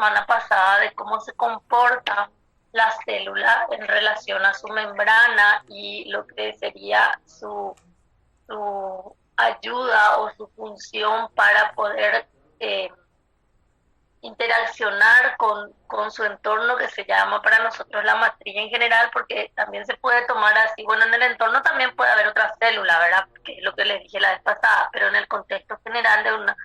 semana pasada de cómo se comporta la célula en relación a su membrana y lo que sería su ayuda o su función para poder interaccionar con su entorno, que se llama para nosotros la matriz en general, porque también se puede tomar así, bueno, en el entorno también puede haber otra célula, ¿verdad? Que es lo que les dije la vez pasada, pero en el contexto general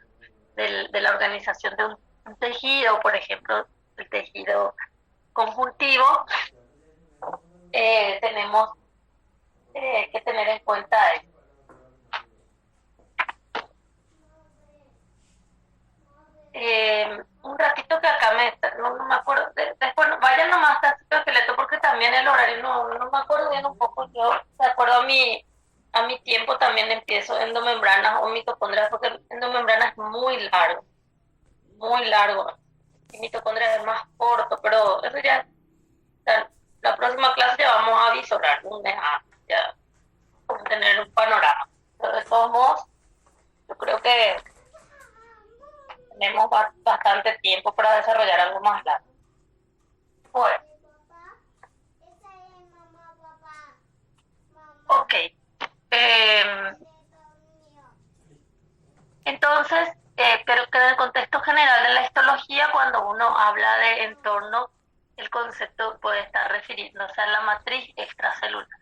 de la organización de un tejido, por ejemplo, el tejido conjuntivo, tenemos que tener en cuenta eso. Un ratito que acá no me acuerdo, después vayan nomás a este esqueleto porque también el horario no me acuerdo bien un poco, yo de acuerdo a mi tiempo también empiezo endomembranas o mitocondrias, porque endomembranas es muy largo, y mitocondrias es más corto, pero eso ya, la próxima clase ya vamos a visorar un mes antes, ya vamos a tener un panorama, pero de todos modos, yo creo que tenemos bastante tiempo para desarrollar algo más largo. Bueno, ok. Entonces, pero que en el contexto general de la histología, cuando uno habla de entorno, el concepto puede estar refiriéndose a la matriz extracelular.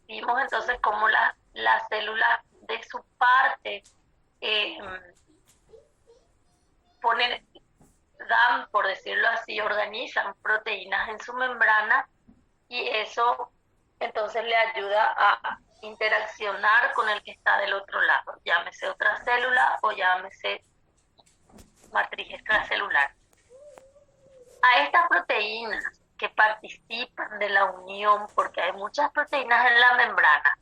Vimos entonces cómo las células de su parte eh, dan, por decirlo así, organizan proteínas en su membrana y eso entonces le ayuda a interaccionar con el que está del otro lado, llámese otra célula o llámese matriz extracelular. A estas proteínas que participan de la unión, porque hay muchas proteínas en la membrana,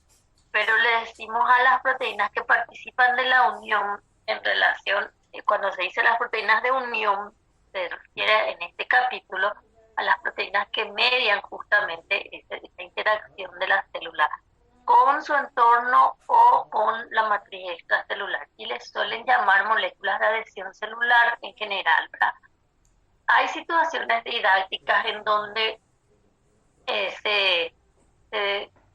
pero le decimos a las proteínas que participan de la unión en relación, cuando se dice las proteínas de unión, se refiere en este capítulo a las proteínas que median justamente esta interacción de la célula con su entorno o con la matriz extracelular, y les suelen llamar moléculas de adhesión celular en general, ¿verdad? Hay situaciones didácticas en donde se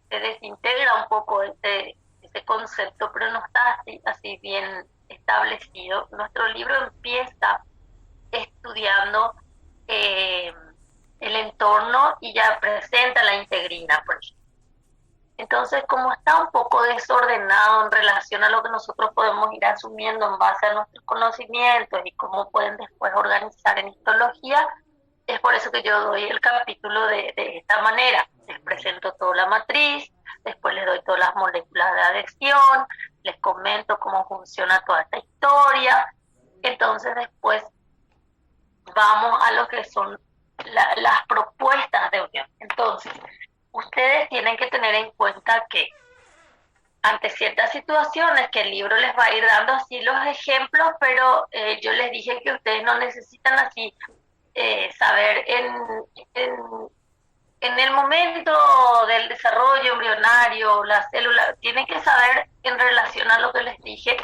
desintegra un poco este concepto, pero no está así bien establecido. Nuestro libro empieza estudiando el entorno y ya presenta la integrina, por ejemplo. Entonces, como está un poco desordenado en relación a lo que nosotros podemos ir asumiendo en base a nuestros conocimientos y cómo pueden después organizar en histología, es por eso que yo doy el capítulo de esta manera. Les presento toda la matriz, después les doy todas las moléculas de adhesión, les comento cómo funciona toda esta historia. Entonces después vamos a lo que son las propuestas de unión. Entonces, ustedes tienen que tener en cuenta que ante ciertas situaciones que el libro les va a ir dando así los ejemplos, pero yo les dije que ustedes no necesitan así saber en el momento del desarrollo embrionario, la célula, tienen que saber en relación a lo que les dije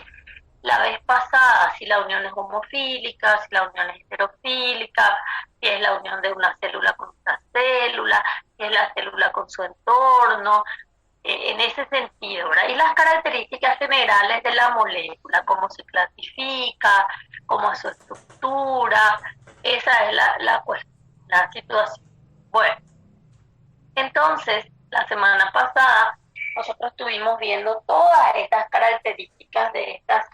la vez pasada, si la unión es homofílica, si la unión es heterofílica, si es la unión de una célula con otra célula, si es la célula con su entorno, en ese sentido, ¿verdad? Y las características generales de la molécula, cómo se clasifica, cómo es su estructura, esa es la situación. Bueno, entonces, la semana pasada nosotros estuvimos viendo todas estas características de estas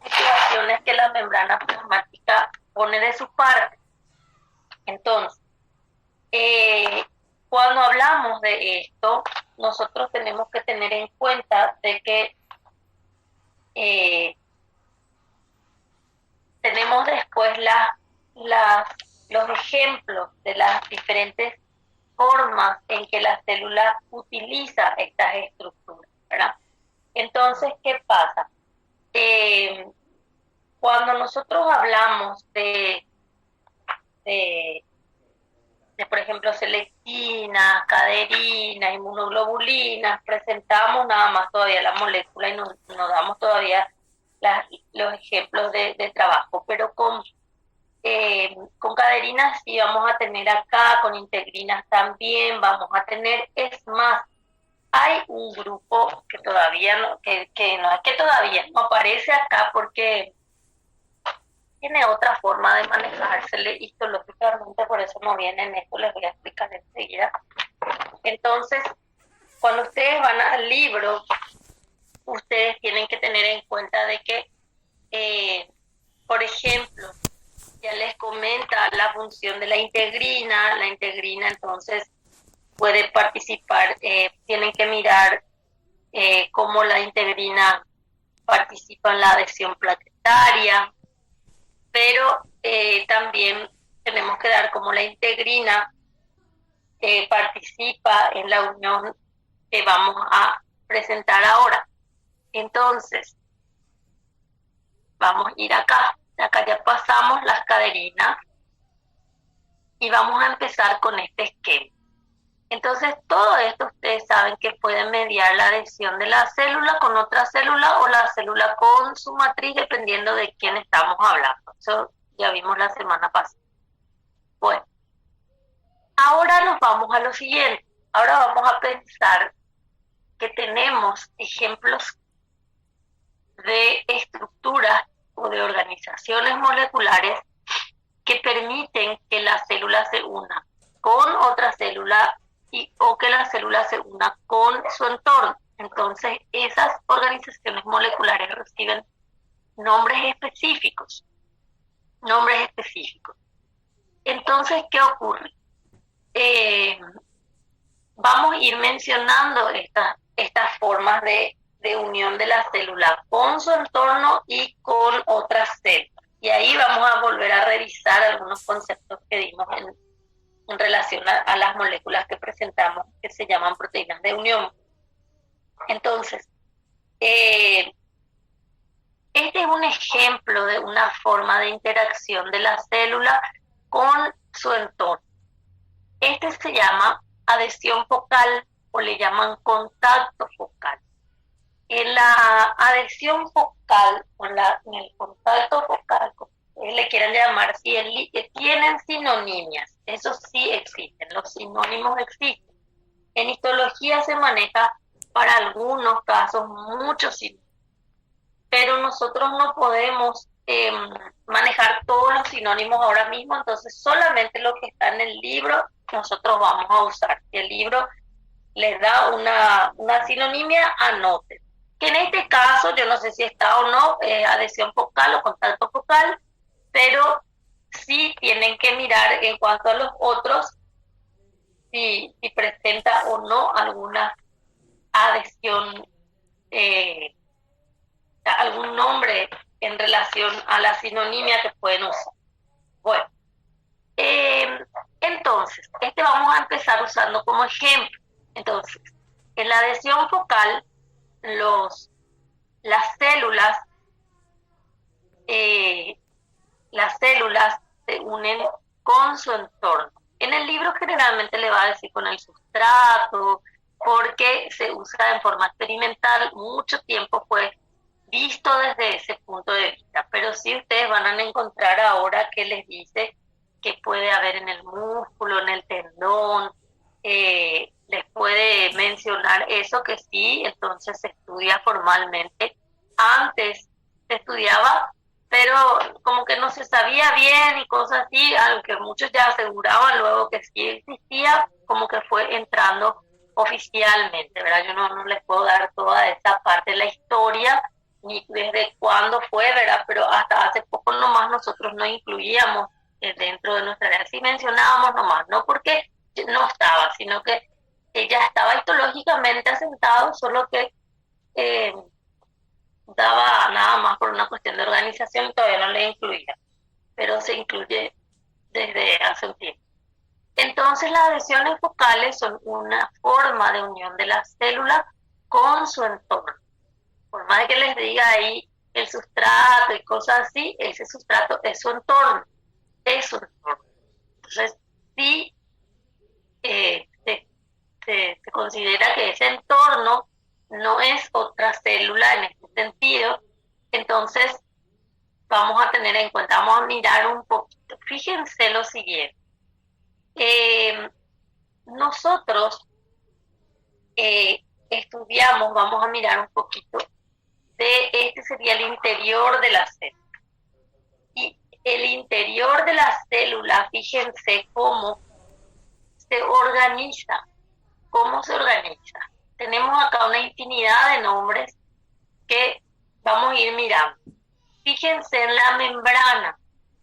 situaciones que la membrana plasmática pone de su parte. Entonces, cuando hablamos de esto, nosotros tenemos que tener en cuenta de que tenemos después los ejemplos de las diferentes formas en que la célula utiliza estas estructuras, ¿verdad? Entonces, ¿qué pasa? Cuando nosotros hablamos por ejemplo, selectina, caderina, inmunoglobulinas, presentamos nada más todavía la molécula y no damos todavía los ejemplos de trabajo, pero con con caderinas sí vamos a tener acá, con integrinas también vamos a tener. Es más, hay un grupo que todavía no, que no es que todavía no aparece acá porque tiene otra forma de manejársele histológicamente, por eso no viene en esto, les voy a explicar enseguida. Entonces, cuando ustedes van al libro, ustedes tienen que tener en cuenta de que, por ejemplo, ya les comenta la función de la integrina entonces puede participar, tienen que mirar cómo la integrina participa en la adhesión plaquetaria, pero también tenemos que dar como la integrina participa en la unión que vamos a presentar ahora. Entonces, vamos a ir acá ya pasamos las caderinas y vamos a empezar con este esquema. Entonces, todo esto ustedes saben que pueden mediar la adhesión de la célula con otra célula o la célula con su matriz, dependiendo de quién estamos hablando. Eso ya vimos la semana pasada. Bueno, ahora nos vamos a lo siguiente. Ahora vamos a pensar que tenemos ejemplos de estructuras o de organizaciones moleculares que permiten que la célula se una con otra célula o que la célula se una con su entorno. Entonces, esas organizaciones moleculares reciben nombres específicos. Entonces, ¿qué ocurre? Vamos a ir mencionando estas formas de unión de la célula con su entorno y con otras células. Y ahí vamos a volver a revisar algunos conceptos que dimos en relación a las moléculas que presentamos, que se llaman proteínas de unión. Entonces, este es un ejemplo de una forma de interacción de la célula con su entorno. Este se llama adhesión focal o le llaman contacto focal. En la adhesión focal o en el contacto focal, como ustedes le quieran llamar, tienen sinonimias. Eso sí existen, los sinónimos existen. En histología se maneja para algunos casos muchos sinónimos, pero nosotros no podemos manejar todos los sinónimos ahora mismo, entonces solamente lo que está en el libro nosotros vamos a usar. Si el libro les da una sinonimia, anoten. Que en este caso, yo no sé si está o no, adhesión focal o contacto focal, pero sí tienen que mirar en cuanto a los otros, si presenta o no alguna adhesión, algún nombre en relación a la sinonimia que pueden usar. Bueno, entonces, vamos a empezar usando como ejemplo. Entonces, en la adhesión focal, las células se unen con su entorno. En el libro generalmente le va a decir con el sustrato, porque se usa en forma experimental, mucho tiempo fue visto desde ese punto de vista, pero sí ustedes van a encontrar ahora que les dice que puede haber en el músculo, en el tendón, les puede mencionar eso que sí, entonces se estudia formalmente. Antes se estudiaba, pero como que no se sabía bien y cosas así, aunque muchos ya aseguraban luego que sí existía, como que fue entrando oficialmente, ¿verdad? Yo no les puedo dar toda esa parte de la historia, ni desde cuándo fue, ¿verdad? Pero hasta hace poco nomás nosotros no incluíamos dentro de nuestra área, sí mencionábamos nomás, no porque no estaba, sino que ya estaba histológicamente asentado, solo que daba nada más por una cuestión de organización y todavía no le incluía, pero se incluye desde hace un tiempo. Entonces las adhesiones focales son una forma de unión de las células con su entorno. Por más que les diga ahí el sustrato y cosas así, ese sustrato es su entorno. Entonces, sí se considera que ese entorno no es otra célula en este sentido, entonces vamos a tener en cuenta, vamos a mirar un poquito. Fíjense lo siguiente. Nosotros estudiamos, vamos a mirar un poquito este sería el interior de la célula. Y el interior de la célula, fíjense cómo se organiza. ¿Cómo se organiza? Tenemos acá una infinidad de nombres que vamos a ir mirando. Fíjense en la membrana.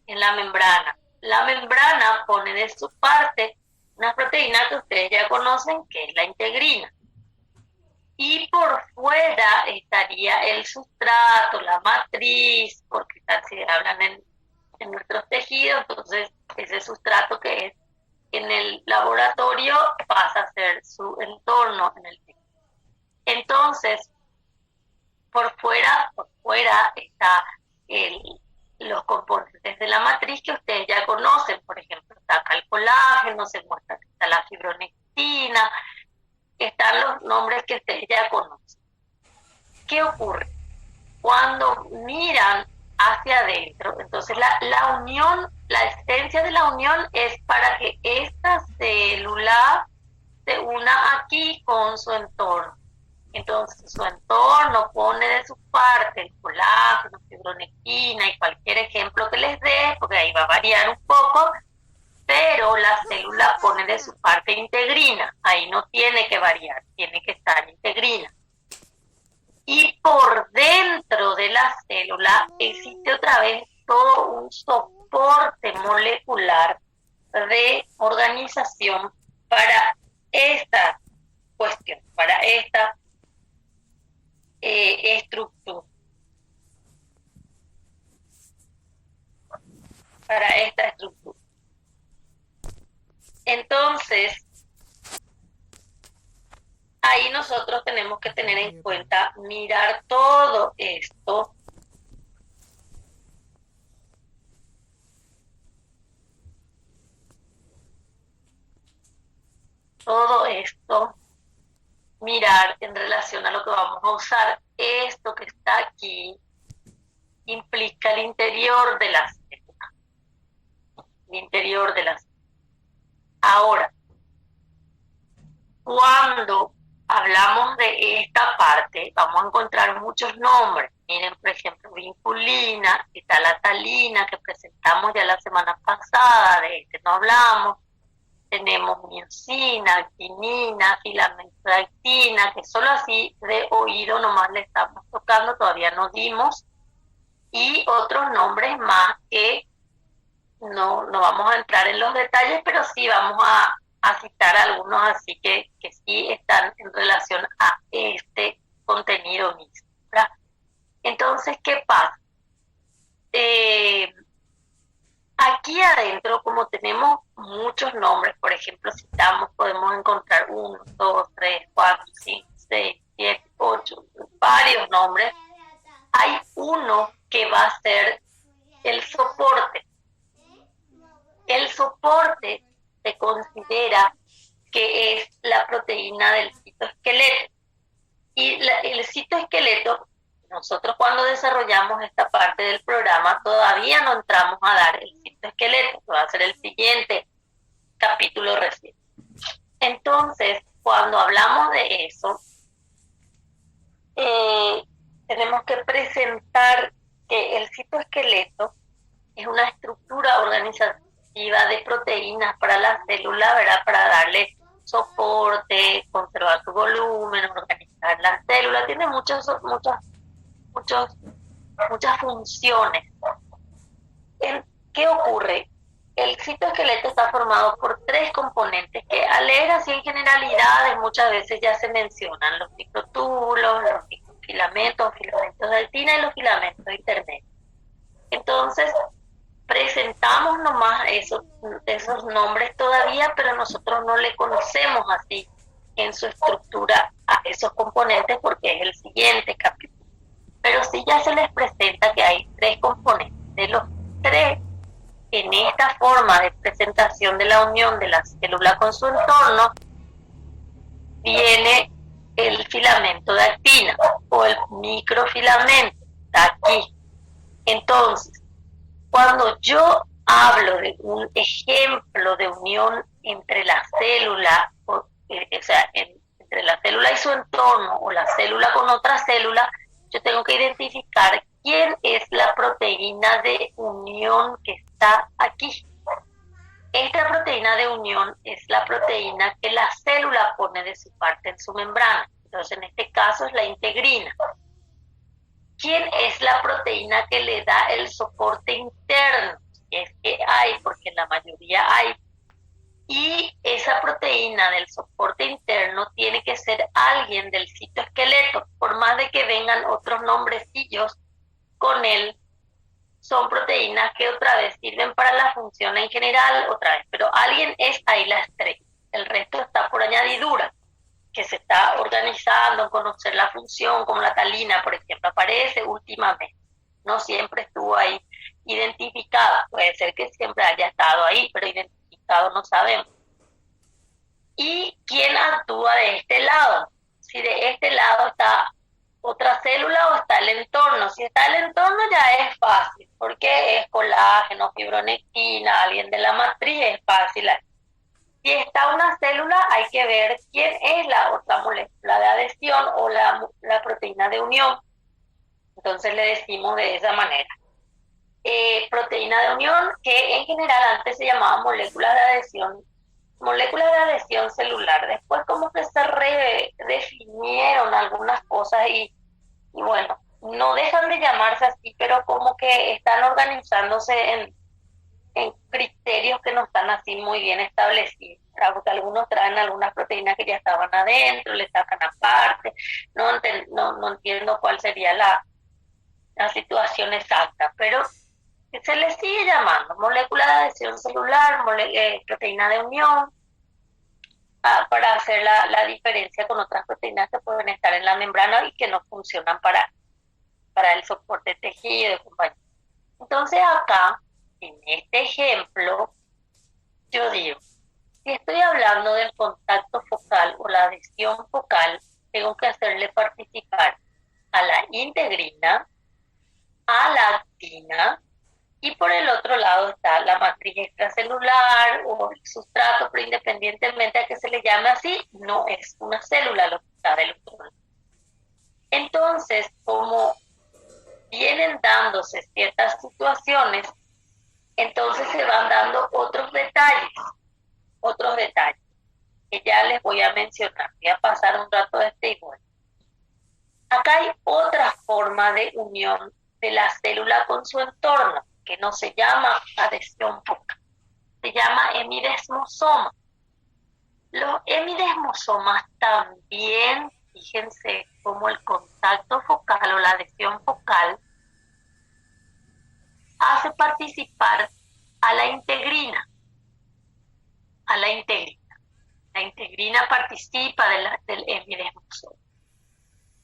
La membrana pone de su parte una proteína que ustedes ya conocen, que es la integrina. Y por fuera estaría el sustrato, la matriz, porque si hablan en nuestros tejidos, entonces ese sustrato que es en el laboratorio pasa a ser su entorno en el tejido. Entonces, por fuera está los componentes de la matriz que ustedes ya conocen. Por ejemplo, está acá el colágeno, se muestra que está la fibronectina, están los nombres que ustedes ya conocen. ¿Qué ocurre? Cuando miran hacia adentro, entonces la unión, la esencia de la unión es para que esta célula se una aquí con su entorno. Entonces su entorno pone de su parte el colágeno, fibronectina y cualquier ejemplo que les dé, porque ahí va a variar un poco, pero la célula pone de su parte integrina, ahí no tiene que variar, tiene que estar integrina. Y por dentro de la célula existe otra vez todo un soporte molecular de organización para esta cuestión, para esta estructura. Para esta estructura. Entonces, ahí nosotros tenemos que tener en cuenta, mirar todo esto. Todo esto, mirar en relación a lo que vamos a usar. Esto que está aquí implica el interior de la célula. El interior de la célula. Ahora, cuando hablamos de esta parte, vamos a encontrar muchos nombres. Miren, por ejemplo, vinculina, está la talina que presentamos ya la semana pasada, de este no hablamos. Tenemos miosina, quinina, filamento de actina, que solo así de oído nomás le estamos tocando, todavía no dimos. Y otros nombres más que no vamos a entrar en los detalles, pero sí vamos a citar algunos así que sí están en relación a este contenido mismo, ¿verdad? Entonces, ¿qué pasa? Aquí adentro, como tenemos muchos nombres, por ejemplo, citamos, podemos encontrar 1, 2, 3, 4, 5, 6, 7, 8, varios nombres. Hay uno que va a ser el soporte. El soporte se considera que es la proteína del citoesqueleto. Y el citoesqueleto, nosotros cuando desarrollamos esta parte del programa, todavía no entramos a dar el citoesqueleto, que va a ser el siguiente capítulo recién. Entonces, cuando hablamos de eso, tenemos que presentar que el citoesqueleto es una estructura organizativa de proteínas para la célula, ¿verdad? Para darle soporte, conservar su volumen, organizar la célula, tiene muchas funciones. ¿Qué ocurre? El citoesqueleto está formado por 3 componentes que al leer así en generalidades muchas veces ya se mencionan: los microtúbulos, los microfilamentos, filamentos de actina y los filamentos intermedios. Entonces, presentamos nomás esos nombres todavía, pero nosotros no le conocemos así en su estructura a esos componentes porque es el siguiente capítulo. Pero sí ya se les presenta que hay 3 componentes. De los 3, en esta forma de presentación de la unión de la célula con su entorno, viene el filamento de actina o el microfilamento, está aquí. Entonces, Cuando yo hablo de un ejemplo de unión entre la célula, o sea, entre la célula y su entorno, o la célula con otra célula, yo tengo que identificar quién es la proteína de unión que está aquí. Esta proteína de unión es la proteína que la célula pone de su parte en su membrana. Entonces, en este caso es la integrina. ¿Quién es la proteína que le da el soporte interno? Si es que hay, porque en la mayoría hay. Y esa proteína del soporte interno tiene que ser alguien del citoesqueleto, por más de que vengan otros nombrecillos con él, son proteínas que otra vez sirven para la función en general, otra vez, pero alguien es ahí la estrella. El resto está por añadidura, que se está organizando en conocer la función, como la talina, por ejemplo, aparece últimamente. No siempre estuvo ahí identificada. Puede ser que siempre haya estado ahí, pero identificado no sabemos. ¿Y quién actúa de este lado? Si de este lado está otra célula o está el entorno. Si está el entorno ya es fácil, porque es colágeno, fibronectina, alguien de la matriz, es fácil. Si está una célula, hay que ver quién es la otra molécula de adhesión o la proteína de unión. Entonces le decimos de esa manera. Proteína de unión, que en general antes se llamaba moléculas de adhesión celular. Después como que se redefinieron algunas cosas y bueno, no dejan de llamarse así, pero como que están organizándose en criterios que no están así muy bien establecidos, ¿verdad? Porque algunos traen algunas proteínas que ya estaban adentro, le sacan aparte, no entiendo cuál sería la situación exacta, pero se le sigue llamando molécula de adhesión celular, proteína de unión, para hacer la diferencia con otras proteínas que pueden estar en la membrana y que no funcionan para el soporte tejido y compañía. Entonces acá, en este ejemplo, yo digo, si estoy hablando del contacto focal o la adhesión focal, tengo que hacerle participar a la integrina, a la actina, y por el otro lado está la matriz extracelular o el sustrato, pero independientemente de que se le llame así, no es una célula lo que está del otro lado. Entonces, como vienen dándose ciertas situaciones, entonces se van dando otros detalles, que ya les voy a mencionar. Voy a pasar un rato de este igual. Acá hay otra forma de unión de la célula con su entorno, que no se llama adhesión focal, se llama hemidesmosoma. Los hemidesmosomas también, fíjense, como el contacto focal o la adhesión focal, hace participar a la integrina. La integrina participa del hemidesmosoma.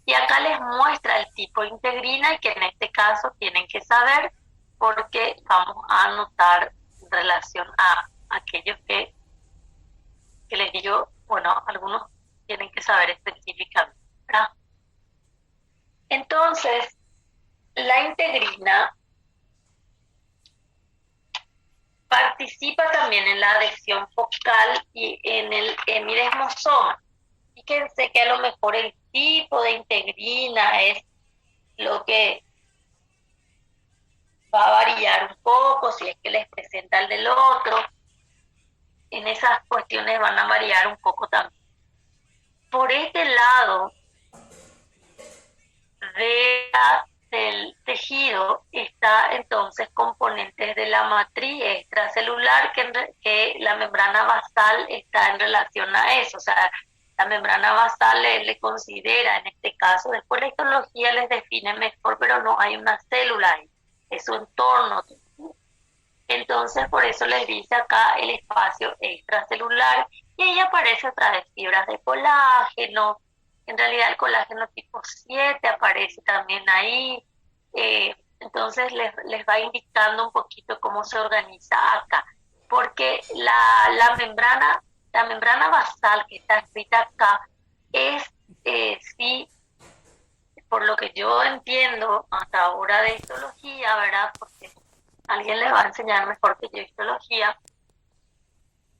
Y acá les muestra el tipo de integrina y que en este caso tienen que saber porque vamos a anotar en relación a aquellos que les digo, bueno, algunos tienen que saber específicamente, ¿verdad? Entonces, la integrina participa también en la adhesión focal y en el hemidesmosoma. Fíjense que a lo mejor el tipo de integrina es lo que va a variar un poco, si es que les presenta el del otro. En esas cuestiones van a variar un poco también. Por este lado del tejido está entonces componentes de la matriz extracelular que la membrana basal está en relación a eso, o sea, la membrana basal le considera en este caso, después la histología les define mejor, pero no hay una célula ahí, es su entorno. Entonces por eso les dice acá el espacio extracelular y ahí aparece otra vez fibras de colágeno. En realidad el colágeno tipo 7 aparece también ahí, entonces les va indicando un poquito cómo se organiza acá, porque la membrana basal que está escrita acá es, sí, por lo que yo entiendo hasta ahora de histología, ¿verdad? Porque alguien les va a enseñar mejor que yo histología,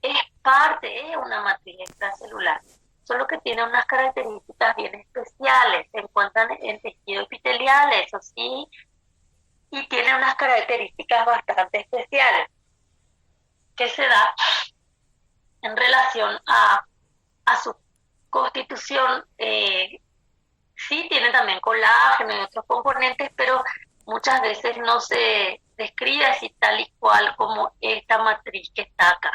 es parte, es una matriz extracelular, solo que tiene unas características bien especiales. Se encuentran en tejido epitelial, eso sí, y tiene unas características bastante especiales que se da en relación a su constitución. Sí tiene también colágeno y otros componentes, pero muchas veces no se describe así tal y cual como esta matriz que está acá,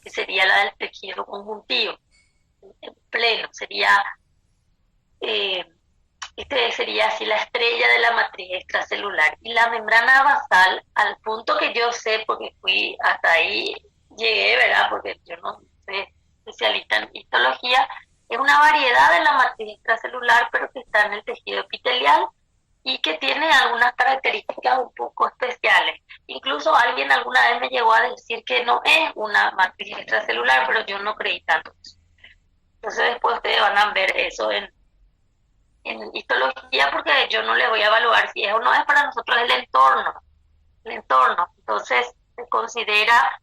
que sería la del tejido conjuntivo en pleno, sería este sería así la estrella de la matriz extracelular. Y la membrana basal, al punto que yo sé, porque fui hasta ahí, llegué, ¿verdad? Porque yo no soy especialista en histología, es una variedad de la matriz extracelular, pero que está en el tejido epitelial y que tiene algunas características un poco especiales. Incluso alguien alguna vez me llegó a decir que no es una matriz extracelular, pero yo no creí tanto eso. Entonces después ustedes van a ver eso en histología, porque yo no le voy a evaluar si es o no es. Para nosotros el entorno. Entonces se considera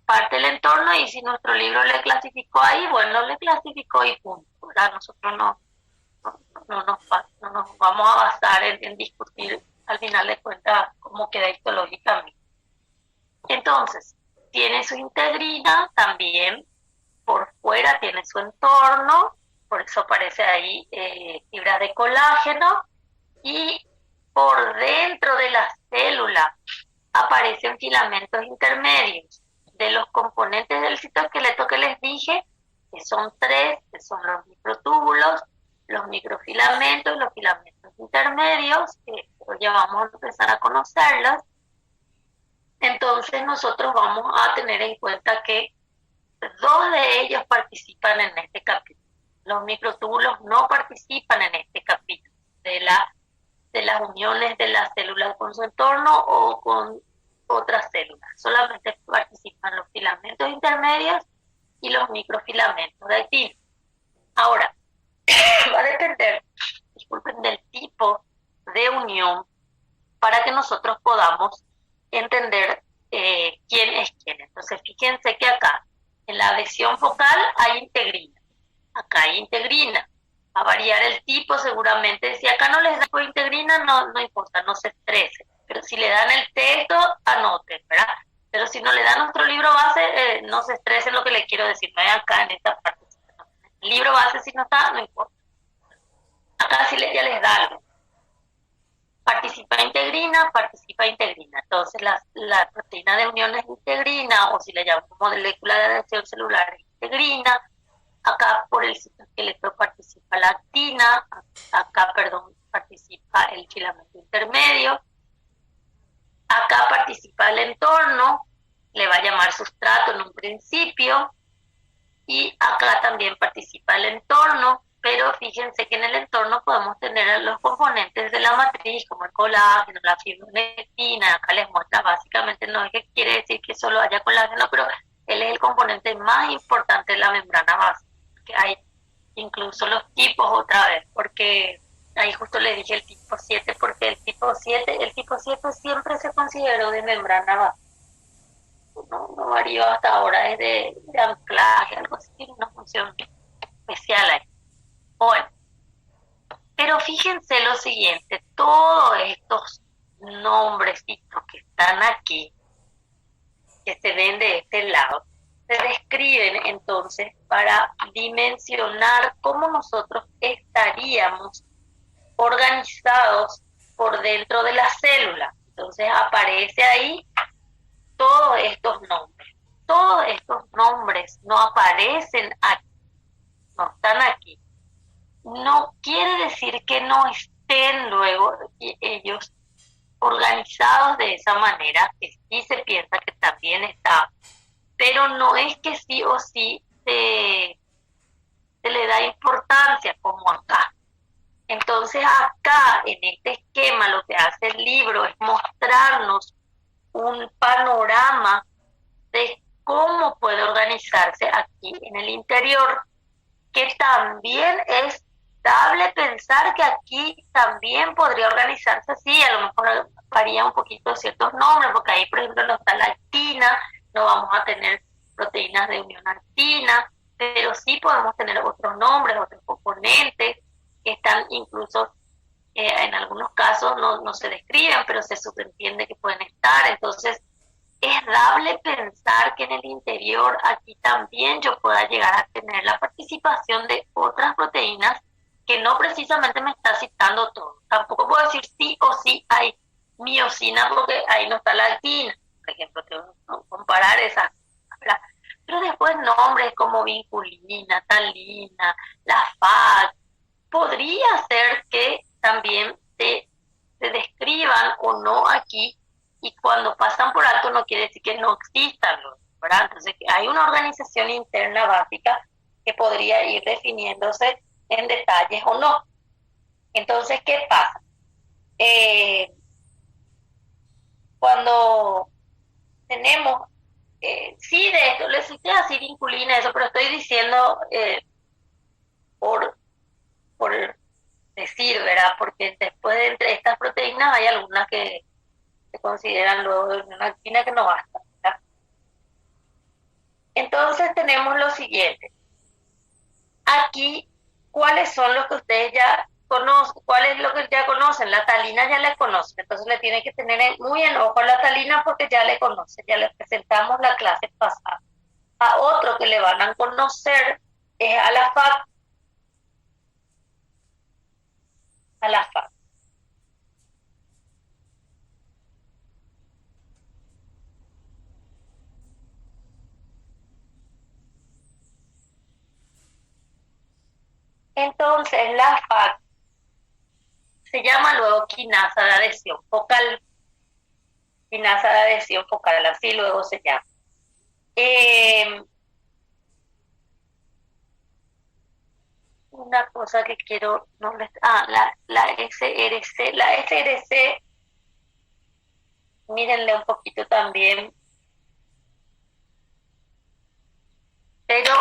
parte del entorno, y si nuestro libro le clasificó ahí, bueno, le clasificó y punto. ¿Verdad? Nosotros no nos vamos a basar en discutir al final de cuentas cómo queda histológicamente. Entonces, tiene su integrina también, por fuera tiene su entorno, por eso aparece ahí fibras de colágeno, y por dentro de la célula aparecen filamentos intermedios de los componentes del citoesqueleto que les dije, que son tres, que son los microtúbulos, los microfilamentos, los filamentos intermedios, que ya vamos a empezar a conocerlos. Entonces nosotros vamos a tener en cuenta que dos de ellos participan en este capítulo. Los microtúbulos no participan en este capítulo de las uniones de la célula con su entorno o con otras células. Solamente participan los filamentos intermedios y los microfilamentos de actina. Ahora, va a depender, del tipo de unión para que nosotros podamos entender quién es quién. Entonces, fíjense que acá, en la adhesión focal, hay integrina. Acá hay integrina. Va a variar el tipo seguramente. Si acá no les da integrina, no importa, no se estresen. Pero si le dan el texto, anoten, ¿verdad? Pero si no le dan nuestro libro base, no se estresen, lo que les quiero decir. No hay acá en esta parte. El libro base, si no está, no importa. Acá sí ya les da algo. Participa integrina. Entonces, la proteína de unión es integrina, o si le llamamos molécula de adhesión celular, es integrina. Acá por el citoesqueleto participa la actina, participa el filamento intermedio. Acá participa el entorno, le va a llamar sustrato en un principio, y acá también participa el entorno, pero fíjense que en el entorno podemos tener los componentes de la matriz, como el colágeno, la fibronectina. Acá les muestra básicamente, no es que quiere decir que solo haya colágeno, pero él es el componente más importante de la membrana base. Que hay incluso los tipos otra vez, porque ahí justo le dije el tipo 7, porque el tipo 7 siempre se consideró de membrana base. No varió hasta ahora, es de anclaje, algo así, tiene una función especial ahí. Bueno, pero fíjense lo siguiente, todos estos nombrecitos que están aquí, que se ven de este lado, se describen entonces para dimensionar cómo nosotros estaríamos organizados por dentro de la célula. Entonces aparece ahí todos estos nombres. Todos estos nombres no aparecen aquí, no están aquí. No quiere decir que no estén luego ellos organizados de esa manera, que sí se piensa que también está, pero no es que sí o sí se le da importancia como acá. Entonces acá, en este esquema, lo que hace el libro es mostrarnos un panorama de cómo puede organizarse aquí en el interior, que también es dable pensar que aquí también podría organizarse así. A lo mejor varía un poquito ciertos nombres, porque ahí, por ejemplo, no está la actina, no vamos a tener proteínas de unión actina, pero sí podemos tener otros nombres, otros componentes que están incluso en algunos casos no se describen, pero se subentiende que pueden estar. Entonces, es dable pensar que en el interior aquí también yo pueda llegar a tener la participación de otras proteínas que no precisamente me está citando todo. Tampoco puedo decir sí o sí hay miocina porque ahí no está la actina, por ejemplo, tengo que comparar esas, ¿verdad? Pero después nombres como vinculina, talina, la FAT, podría ser que también se describan o no aquí, y cuando pasan por alto no quiere decir que no existan, ¿verdad? Entonces hay una organización interna básica que podría ir definiéndose en detalles o no. Entonces, ¿qué pasa? Cuando tenemos, sí, de esto, les cité así vinculina, eso, pero estoy diciendo por, por decir, ¿verdad? Porque después de entre estas proteínas hay algunas que se consideran luego de una actina que no basta, ¿verdad? Entonces tenemos lo siguiente. Aquí, ¿cuáles son los que ustedes ya conocen? ¿Cuál es lo que ya conocen? La talina ya la conocen, entonces le tienen que tener muy en ojo a la talina porque ya le conocen, ya le presentamos la clase pasada. A otro que le van a conocer es a la FAT, a la FAT. Entonces, la FAT se llama luego quinasa de adhesión focal. Quinasa de adhesión focal, así luego se llama. Una cosa que quiero, no les, la SRC, mírenle un poquito también, pero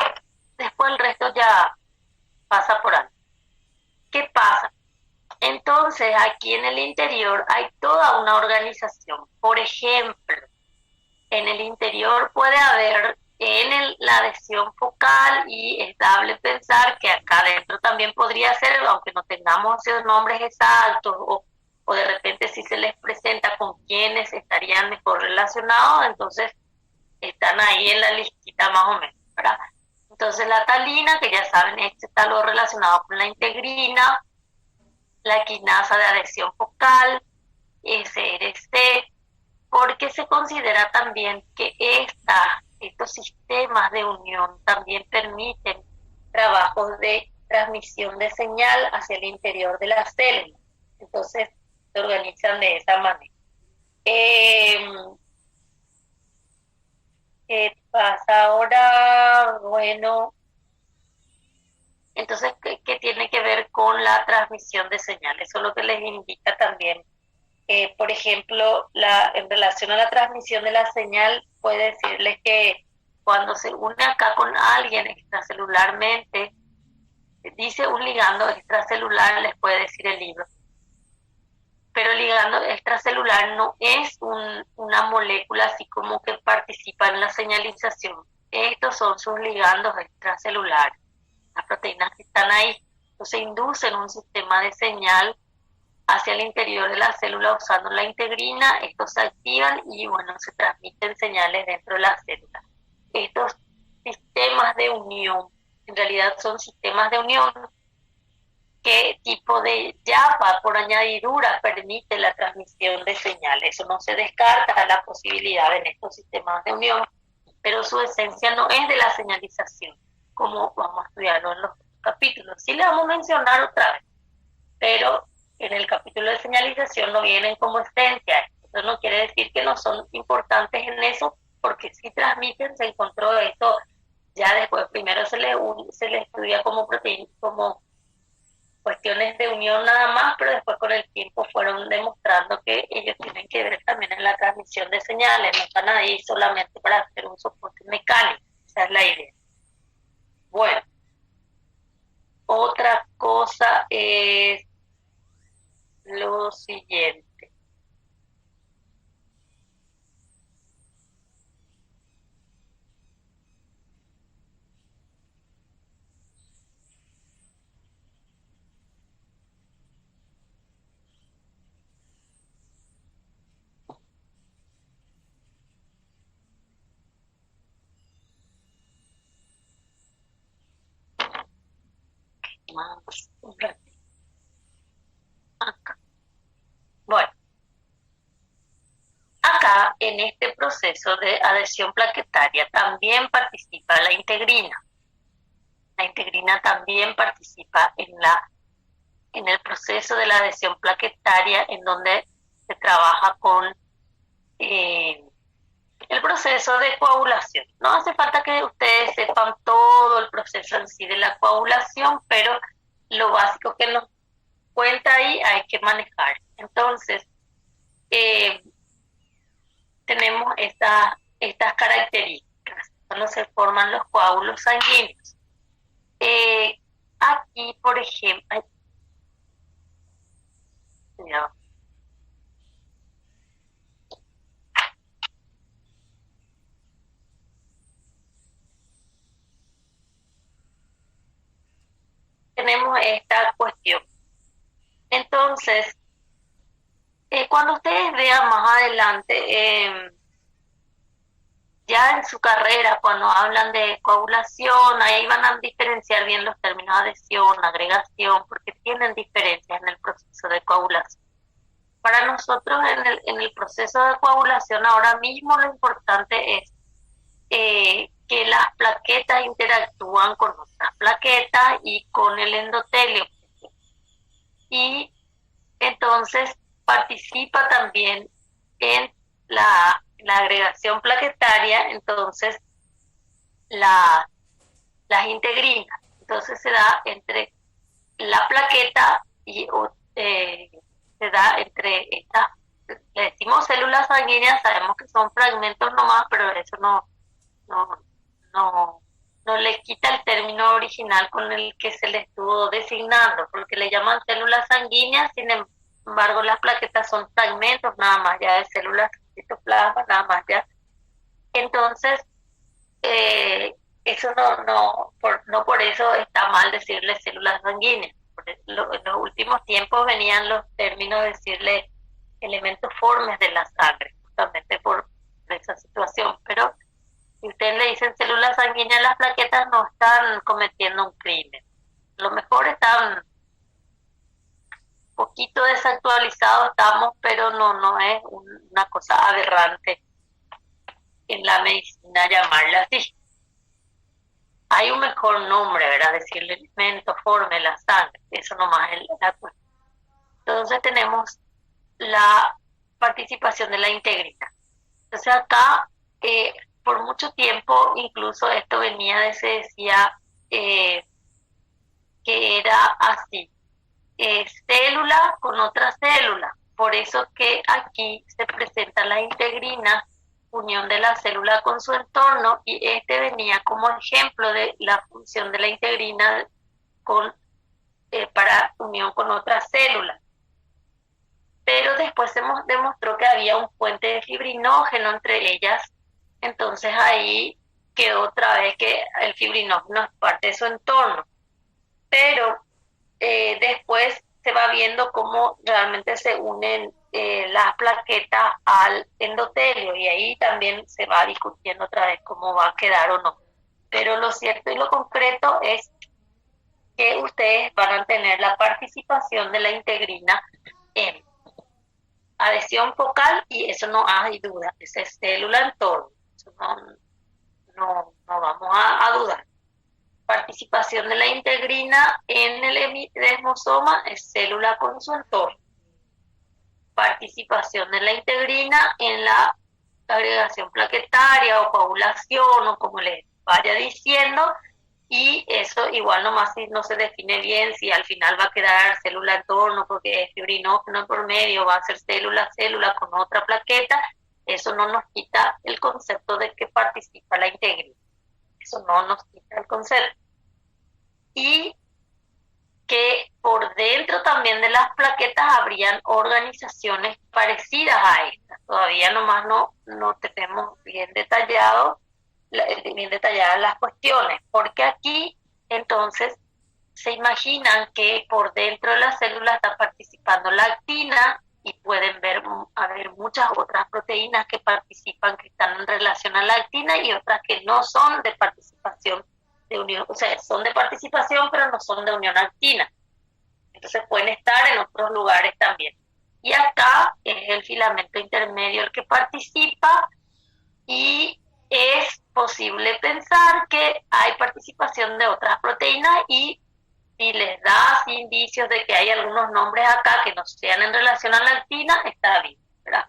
después el resto ya pasa por alto. ¿Qué pasa? Entonces, aquí en el interior hay toda una organización. Por ejemplo, en el interior puede haber la adhesión focal, y es dable pensar que acá adentro también podría ser, aunque no tengamos esos nombres exactos, o de repente si se les presenta con quienes estarían mejor relacionados, entonces están ahí en la listita más o menos, ¿verdad? Entonces la talina, que ya saben, este está lo relacionado con la integrina, la quinasa de adhesión focal, SRC, porque se considera también que estos sistemas de unión también permiten trabajos de transmisión de señal hacia el interior de la célula. Entonces se organizan de esa manera. ¿Qué pasa ahora? Bueno, entonces, ¿qué tiene que ver con la transmisión de señal? Eso es lo que les indica también. Por ejemplo, en relación a la transmisión de la señal, puede decirles que cuando se une acá con alguien extracelularmente, dice un ligando extracelular, les puede decir el libro. Pero el ligando extracelular no es una molécula así como que participa en la señalización. Estos son sus ligandos extracelulares, las proteínas que están ahí. Entonces inducen un sistema de señal hacia el interior de la célula usando la integrina. Estos se activan y bueno, se transmiten señales dentro de la célula. Estos sistemas de unión, en realidad son sistemas de unión que tipo de llapa por añadidura permite la transmisión de señales. Eso no se descarta la posibilidad en estos sistemas de unión, pero su esencia no es de la señalización, como vamos a estudiarlo en los capítulos. Sí le vamos a mencionar otra vez, pero en el capítulo de señalización no vienen como esencia. Eso no quiere decir que no son importantes en eso, porque si transmiten, se encontró esto ya después. Primero se le estudia como proteína, como cuestiones de unión nada más, pero después con el tiempo fueron demostrando que ellos tienen que ver también en la transmisión de señales, no están ahí solamente para hacer un soporte mecánico. Esa es la idea. Bueno, otra cosa es lo siguiente. más un ratito. Acá. Bueno, acá en este proceso de adhesión plaquetaria también participa la integrina. La integrina también participa en el proceso de la adhesión plaquetaria, en donde se trabaja con el proceso de coagulación. No hace falta que ustedes sepan todo el proceso en sí de la coagulación, pero lo básico que nos cuenta ahí hay que manejar. Entonces, tenemos estas características cuando se forman los coágulos sanguíneos. Aquí, por ejemplo, tenemos esta cuestión. Entonces, cuando ustedes vean más adelante, ya en su carrera, cuando hablan de coagulación, ahí van a diferenciar bien los términos adhesión, agregación, porque tienen diferencias en el proceso de coagulación. Para nosotros en el proceso de coagulación ahora mismo lo importante es que las plaquetas interactúan con otras plaquetas y con el endotelio. Y entonces participa también en la agregación plaquetaria, entonces las integrinas. Entonces se da entre la plaqueta y se da entre estas, le decimos células sanguíneas, sabemos que son fragmentos nomás, pero eso no le quita el término original con el que se le estuvo designando, porque le llaman células sanguíneas, sin embargo las plaquetas son fragmentos nada más ya de células citoplasma, nada más ya. Entonces, eso no por eso está mal decirle células sanguíneas. En los últimos tiempos venían los términos de decirle elementos formes de la sangre, justamente por esa situación, pero si ustedes le dicen células sanguíneas, las plaquetas no están cometiendo un crimen. A lo mejor están poquito desactualizados, pero no es una cosa aberrante en la medicina llamarla así. Hay un mejor nombre, ¿verdad? Decirle elemento, forme, la sangre, eso nomás es la cuestión. Entonces tenemos la participación de la integrina. Entonces acá, por mucho tiempo, incluso esto se decía que era así, célula con otra célula. Por eso que aquí se presenta la integrina, unión de la célula con su entorno, y este venía como ejemplo de la función de la integrina para unión con otra célula. Pero después se demostró que había un puente de fibrinógeno entre ellas, entonces ahí quedó otra vez que el fibrinógeno es parte de su entorno. Pero después se va viendo cómo realmente se unen las plaquetas al endotelio, y ahí también se va discutiendo otra vez cómo va a quedar o no. Pero lo cierto y lo concreto es que ustedes van a tener la participación de la integrina en adhesión focal, y eso no hay duda, esa es célula entorno, eso no vamos a dudar. Participación de la integrina en el desmosoma es célula con su entorno. Participación de la integrina en la agregación plaquetaria o coagulación, o como les vaya diciendo, y eso igual nomás si no se define bien si al final va a quedar célula entorno porque es fibrinógeno por medio, va a ser célula con otra plaqueta, eso no nos quita el concepto de que participa la integrina. Eso no nos quita el concepto. Y que por dentro también de las plaquetas habrían organizaciones parecidas a estas. Todavía nomás no tenemos bien detalladas las cuestiones, porque aquí entonces se imaginan que por dentro de la célula está participando la actina, y pueden haber muchas otras proteínas que participan, que están en relación a la actina, y otras que no son de participación de unión, o sea, son de participación, pero no son de unión actina. Entonces pueden estar en otros lugares también. Y acá es el filamento intermedio el que participa y es posible pensar que hay participación de otras proteínas y si les da así indicios de que hay algunos nombres acá que no sean en relación a la actina, está bien, ¿verdad?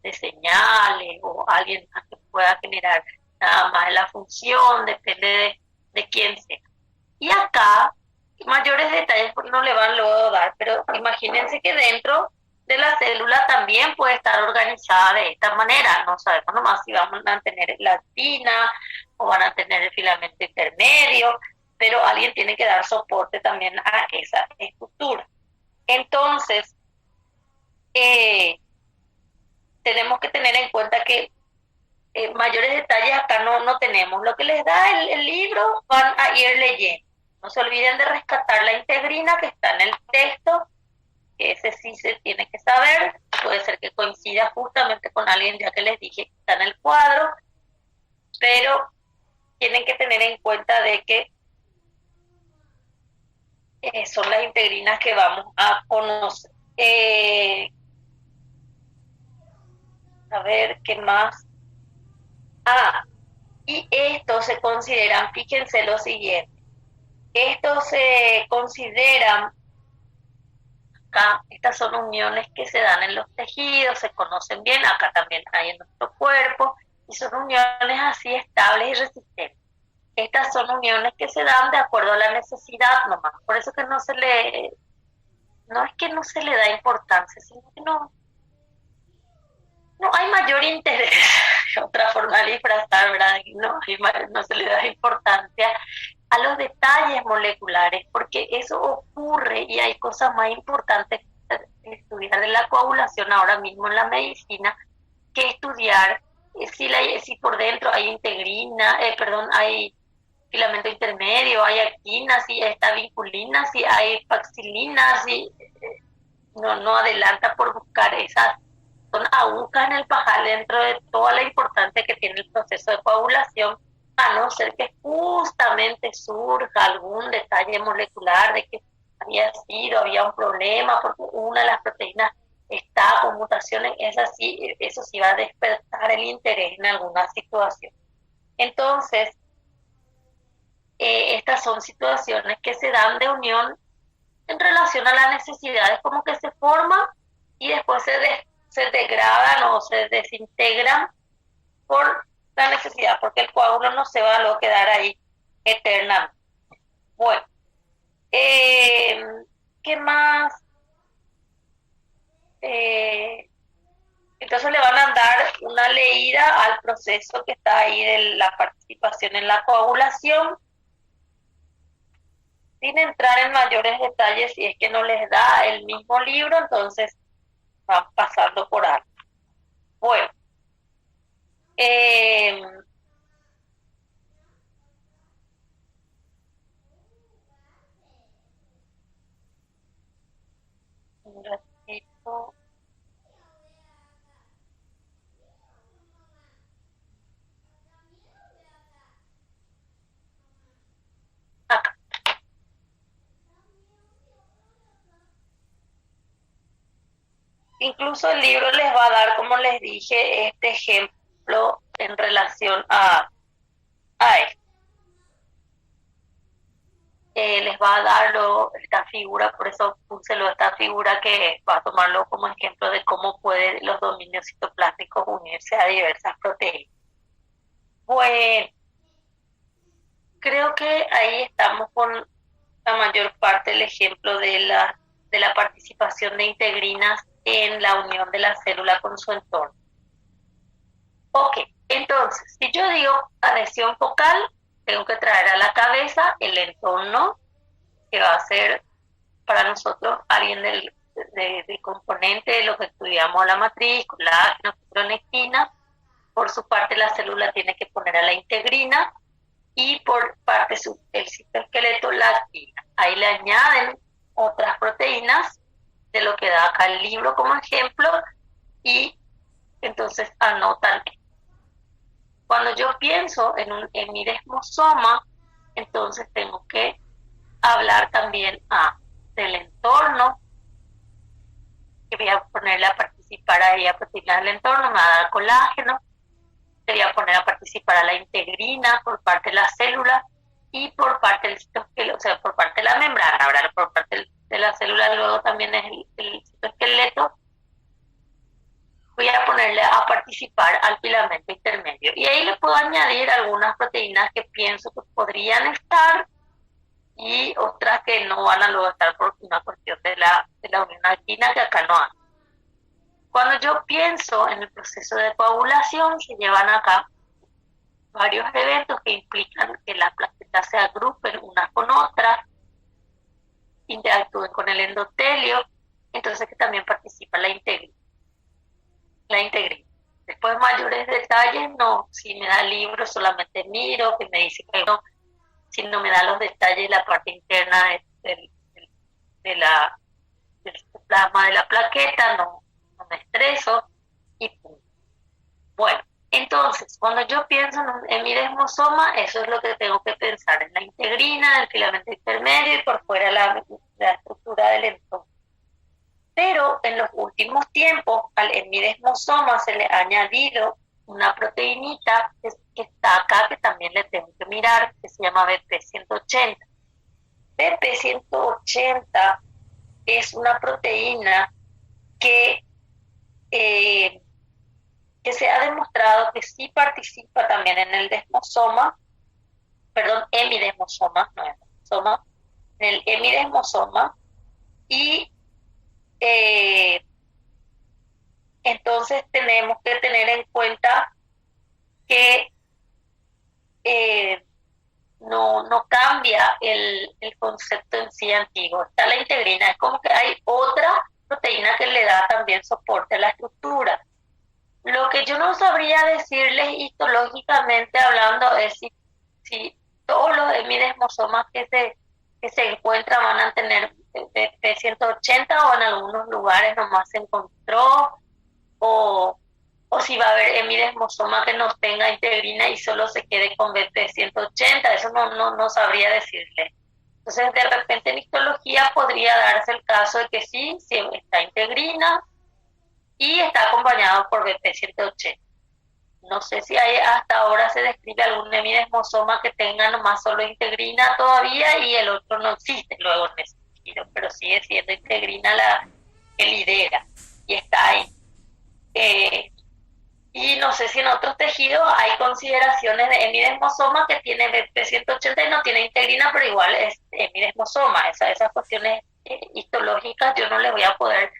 De señales o alguien más que pueda generar nada más la función, depende de quién sea. Y acá, mayores detalles no le van luego a dar, pero imagínense que dentro de la célula también puede estar organizada de esta manera. No sabemos nomás si vamos a tener la actina o van a tener el filamento intermedio, pero alguien tiene que dar soporte también a esa estructura. Entonces, tenemos que tener en cuenta que mayores detalles acá no tenemos. Lo que les da el libro van a ir leyendo. No se olviden de rescatar la integrina que está en el texto, que ese sí se tiene que saber. Puede ser que coincida justamente con alguien, ya que les dije que está en el cuadro, pero tienen que tener en cuenta de que son las integrinas que vamos a conocer. A ver, ¿qué más? Y estos se consideran, fíjense lo siguiente, estos se consideran, acá, estas son uniones que se dan en los tejidos, se conocen bien, acá también hay en nuestro cuerpo, y son uniones así estables y resistentes. Estas son uniones que se dan de acuerdo a la necesidad nomás, por eso que no es que no se le da importancia, sino que no hay mayor interés, otra forma de disfrazar, ¿verdad? No se le da importancia a los detalles moleculares, porque eso ocurre y hay cosas más importantes que estudiar de la coagulación ahora mismo en la medicina que estudiar si por dentro hay integrina, hay filamento intermedio, hay actina, si está vinculina, si hay paxilina, si no adelanta por buscar esas. Son agujas en el pajar dentro de toda la importancia que tiene el proceso de coagulación, a no ser que justamente surja algún detalle molecular de que había un problema porque una de las proteínas está con mutaciones, eso sí va a despertar el interés en alguna situación. Entonces, estas son situaciones que se dan de unión en relación a las necesidades, como que se forman y después se degradan o se desintegran por la necesidad, porque el coágulo no se va a quedar ahí eternamente. Bueno, ¿qué más? Entonces le van a dar una leída al proceso que está ahí de la participación en la coagulación, sin entrar en mayores detalles. Si es que no les da el mismo libro, entonces van pasando por algo. Bueno, un ratito. Acá. Incluso el libro les va a dar, como les dije, este ejemplo en relación a esto. Les va a dar esta figura, por eso puse esta figura que va a tomarlo como ejemplo de cómo pueden los dominios citoplásmicos unirse a diversas proteínas. Bueno, creo que ahí estamos con la mayor parte del ejemplo de la participación de integrinas en la unión de la célula con su entorno. Ok, entonces, si yo digo adhesión focal, tengo que traer a la cabeza el entorno, que va a ser para nosotros alguien del componente de lo que estudiamos la matriz, colágeno, fibronectina. Por su parte, la célula tiene que poner a la integrina y por parte el citoesqueleto la actina. Ahí le añaden otras proteínas de lo que da acá el libro como ejemplo y entonces anotan. Cuando yo pienso en mi desmosoma, entonces tengo que hablar también del entorno, que voy a ponerle a participar ahí a proteínas del entorno, me va a dar colágeno, te voy a poner a participar a la integrina por parte de la célula y por parte del citoesqueleto, o sea, por parte de la membrana, ahora por parte de la célula luego también es el citoesqueleto. Voy a ponerle a participar al filamento intermedio y ahí le puedo añadir algunas proteínas que pienso que podrían estar y otras que no van a luego estar por una cuestión de la unión alquina que acá no hay. Cuando yo pienso en el proceso de coagulación, se llevan acá varios eventos que implican que las plaquetas se agrupen unas con otras, interactúen con el endotelio, entonces que también participa la integrina. Después mayores detalles, no, si me da el libro solamente miro, que me dice que no, si no me da los detalles la parte interna del plasma de la plaqueta, no me estreso y punto. Bueno, entonces, cuando yo pienso en mi desmosoma, eso es lo que tengo que pensar, en la integrina, el filamento intermedio y por fuera la estructura del entorno. Pero en los últimos tiempos, en mi desmosoma se le ha añadido una proteinita que está acá, que también le tengo que mirar, que se llama BP180. BP180 es una proteína que se ha demostrado que sí participa también en el desmosoma, perdón, hemidesmosoma, no es desmosoma, en el hemidesmosoma, y entonces tenemos que tener en cuenta que no cambia el concepto en sí antiguo. Está la integrina, es como que hay otra proteína que le da también soporte a la estructura. Lo que yo no sabría decirles histológicamente hablando es si todos los hemidesmosomas que se encuentran van a tener BP180 o en algunos lugares nomás se encontró, o si va a haber hemidesmosoma que no tenga integrina y solo se quede con BP180, eso no sabría decirle. Entonces de repente en histología podría darse el caso de que sí está integrina y está acompañado por BP180. No sé si hasta ahora se describe algún hemidesmosoma que tenga nomás solo integrina todavía y el otro no existe luego en ese sentido, pero sigue siendo integrina la que lidera y está ahí. Y no sé si en otros tejidos hay consideraciones de hemidesmosoma que tiene BP180 y no tiene integrina, pero igual es hemidesmosoma. Esas cuestiones histológicas yo no les voy a poder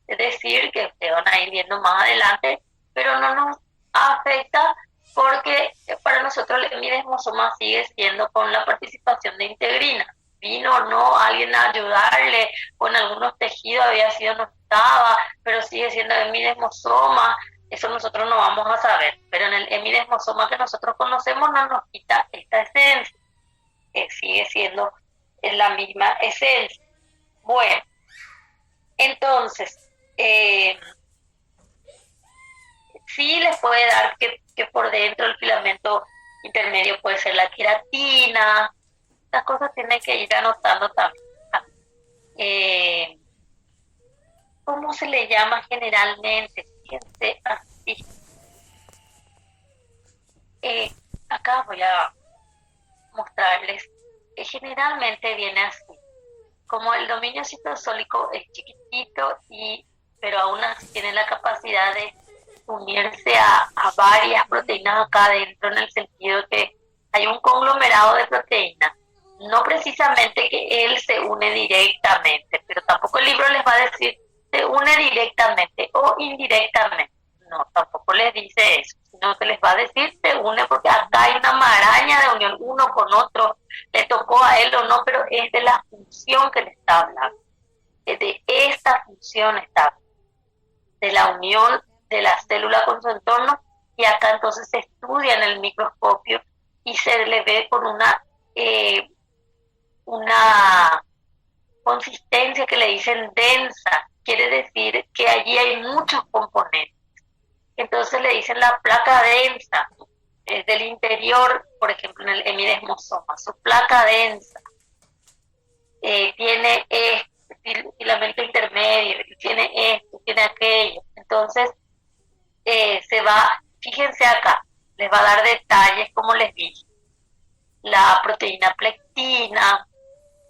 decir, que ustedes van a ir viendo más adelante, pero no nos afecta porque para nosotros el hemidesmosoma sigue siendo con la participación de integrina. Vino o no alguien a ayudarle, con algunos tejidos había sido, no estaba, pero sigue siendo hemidesmosoma, eso nosotros no vamos a saber, pero en el hemidesmosoma que nosotros conocemos no nos quita esta esencia, sigue siendo la misma esencia. Bueno, entonces, sí les puede dar que por dentro el filamento intermedio puede ser la queratina. Estas cosas tienen que ir anotando también. ¿Cómo se le llama generalmente? Fíjense así. Acá voy a mostrarles. Generalmente viene así. Como el dominio citosólico es chiquitito, pero aún así tiene la capacidad de unirse a varias proteínas acá adentro, en el sentido que hay un conglomerado de proteínas. No precisamente que él se une directamente, pero tampoco el libro les va a decir se une directamente o indirectamente. No, tampoco les dice eso, sino que les va a decir se une porque acá hay una maraña de unión uno con otro, le tocó a él o no, pero es de la función que le está hablando, es de esta función está hablando, de la unión de la célula con su entorno, y acá entonces se estudia en el microscopio y se le ve con una consistencia que le dicen densa, quiere decir que allí hay muchos componentes. Entonces le dicen la placa densa, desde el interior, por ejemplo, en el hemidesmosoma, su placa densa, tiene filamento intermedio, tiene esto, tiene aquello. Entonces, fíjense acá, les va a dar detalles, como les dije. La proteína plectina,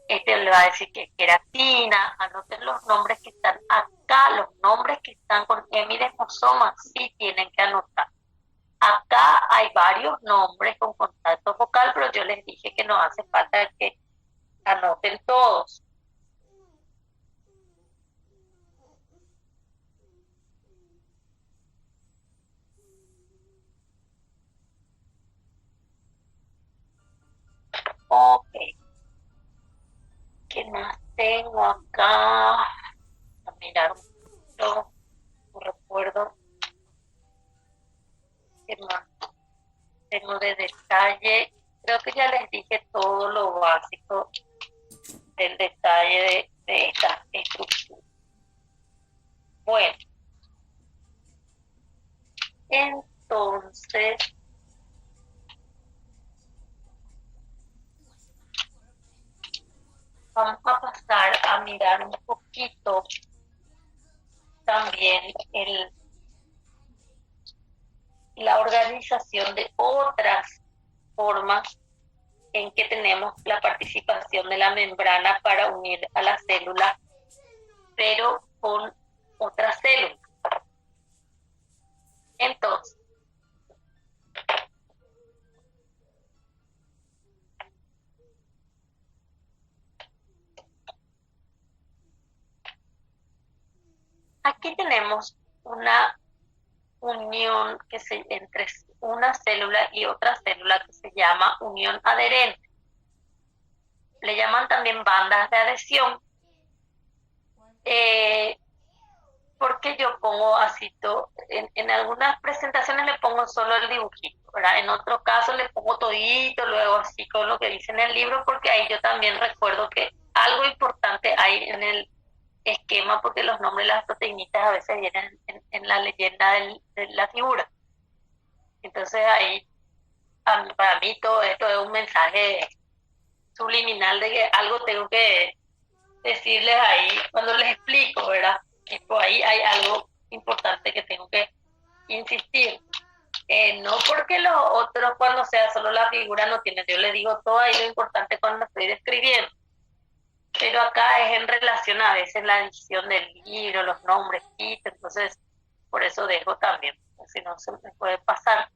le va a decir que es queratina, anoten los nombres que están acá, los nombres que están con hemidesmosoma, sí tienen que anotar. Acá hay varios nombres con contacto focal, pero yo les dije que no hace falta que anoten todos. Ok. ¿Qué más tengo acá? A mirar un poquito, no recuerdo. ¿Qué más tengo de detalle? Creo que ya les dije todo lo básico del detalle de esta estructura. Bueno, entonces vamos a pasar a mirar un poquito también la organización de otras formas en que tenemos la participación de la membrana para unir a la célula, pero con otra célula. Entonces, aquí tenemos una unión entre una célula y otra célula que se llama unión adherente. Le llaman también bandas de adhesión. Porque yo pongo así en algunas presentaciones le pongo solo el dibujito, ¿verdad? En otro caso le pongo todito, luego así con lo que dice en el libro, porque ahí yo también recuerdo que algo importante hay en el esquema, porque los nombres de las proteínitas a veces vienen en la leyenda de la figura. Entonces ahí, para mí todo esto es un mensaje subliminal de que algo tengo que decirles ahí cuando les explico, ¿verdad? Tipo, ahí hay algo importante que tengo que insistir. No porque los otros, cuando sea solo la figura, no tienen. Yo les digo todo ahí lo importante cuando estoy describiendo. Pero acá es en relación a veces la edición del libro, los nombres, entonces por eso dejo también, si no se me puede pasar.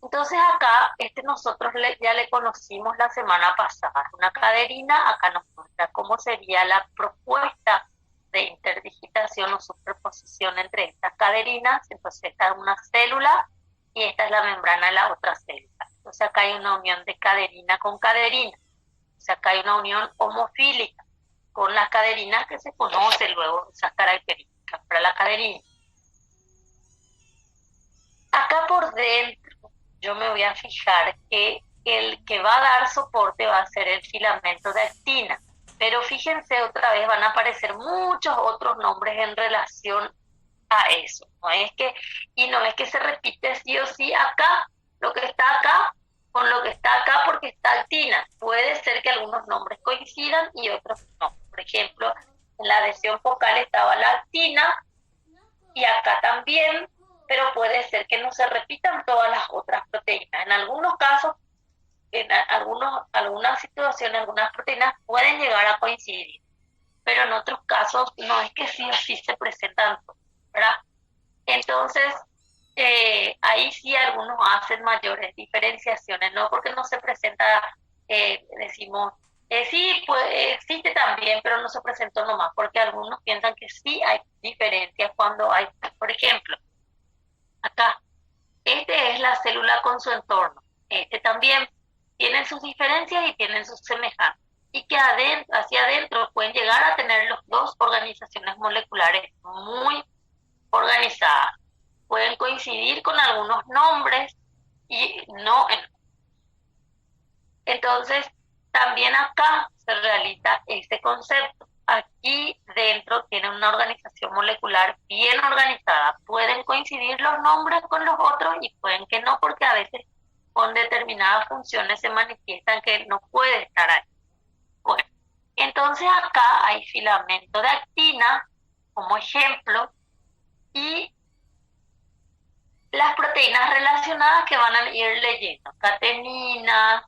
Entonces acá, nosotros ya le conocimos la semana pasada. Una caderina, acá nos muestra cómo sería la propuesta de interdigitación o superposición entre estas caderinas. Entonces esta es una célula y esta es la membrana de la otra célula. Entonces acá hay una unión de caderina con caderina. O sea, acá hay una unión homofílica con las caderinas que se conocen luego esas características para la caderina. Acá por dentro yo me voy a fijar que el que va a dar soporte va a ser el filamento de actina. Pero fíjense, otra vez van a aparecer muchos otros nombres en relación a eso. No es que se repite sí o sí acá, lo que está acá con lo que está acá porque está actina. Puede ser que algunos nombres coincidan y otros no. Por ejemplo, en la adhesión focal estaba la actina y acá también, pero puede ser que no se repitan todas las otras proteínas. En algunos casos, en algunas situaciones, algunas proteínas pueden llegar a coincidir, pero en otros casos no es que sí o sí se presentan, ¿verdad? Entonces, ahí sí algunos hacen mayores diferenciaciones, no porque no se presenta, decimos, sí, pues existe también, pero no se presentó nomás, porque algunos piensan que sí hay diferencias cuando hay, por ejemplo, acá, es la célula con su entorno, también tienen sus diferencias y tienen sus semejanzas, y que hacia adentro pueden llegar a tener los dos organizaciones moleculares muy organizadas. Pueden coincidir con algunos nombres y no en... Entonces, también acá se realiza este concepto. y dentro tienen una organización molecular bien organizada. Pueden coincidir los nombres con los otros y pueden que no, porque a veces con determinadas funciones se manifiestan que no puede estar ahí. Bueno, entonces acá hay filamento de actina como ejemplo y las proteínas relacionadas que van a ir leyendo, catenina,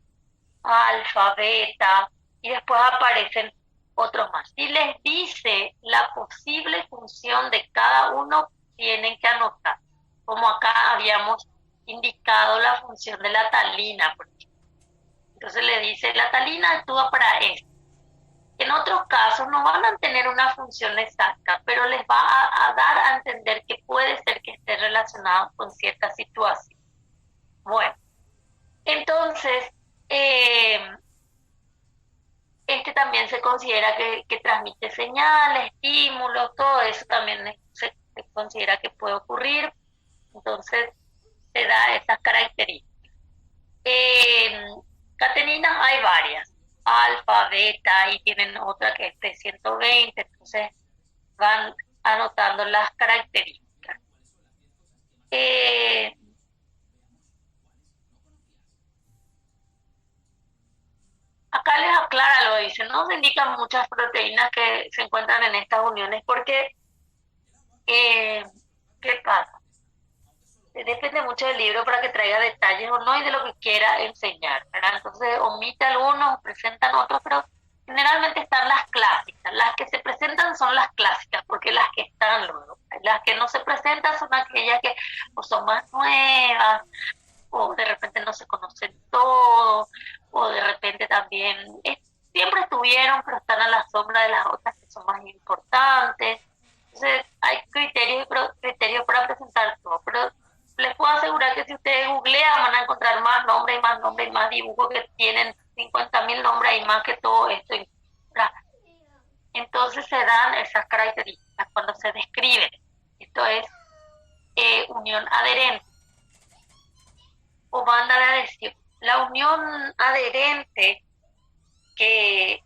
alfa, beta, y después aparecen otros más. Si les dice la posible función de cada uno, tienen que anotar, como acá habíamos indicado la función de la talina, por ejemplo. Entonces le dice, la talina actúa para esto. En otros casos no van a tener una función exacta, pero les va a dar a entender que puede ser que esté relacionado con cierta situación. Bueno, entonces, este también se considera que transmite señales, estímulos, todo eso también se considera que puede ocurrir. Entonces, se da esas características. Cateninas hay varias, alfa, beta, y tienen otra que es T120, entonces van anotando las características. Acá les aclara, lo dice, no se indican muchas proteínas que se encuentran en estas uniones porque, ¿qué pasa? Depende mucho del libro para que traiga detalles o no y de lo que quiera enseñar, ¿verdad? Entonces omite algunos, presentan otros, pero generalmente están las clásicas. Las que se presentan son las clásicas, porque las que están luego. Las que no se presentan son aquellas que o son más nuevas, o de repente no se conocen todo, o de repente también siempre estuvieron, pero están a la sombra de las otras que son más importantes. Entonces hay criterios para presentar todo, pero les puedo asegurar que si ustedes googlean van a encontrar más nombres y más dibujos que tienen 50.000 nombres y más que todo esto. Entonces se dan esas características cuando se describen. Esto es unión adherente o banda de adhesión. La unión adherente, que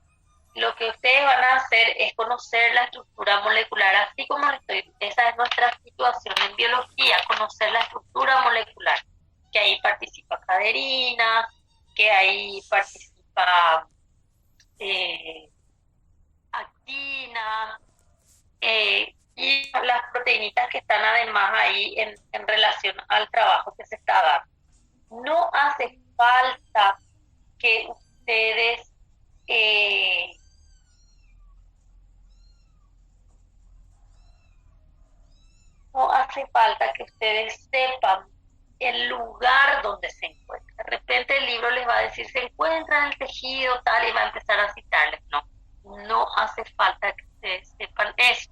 lo que ustedes van a hacer es conocer la estructura molecular, así como esa es nuestra situación en biología, conocer la estructura molecular, que ahí participa caderina, que ahí participa actina, y las proteínitas que están además ahí en relación al trabajo que se está dando. No hace falta que ustedes no hace falta que ustedes sepan el lugar donde se encuentra. De repente el libro les va a decir, se encuentra en el tejido tal, y va a empezar a citarles. No hace falta que ustedes sepan eso.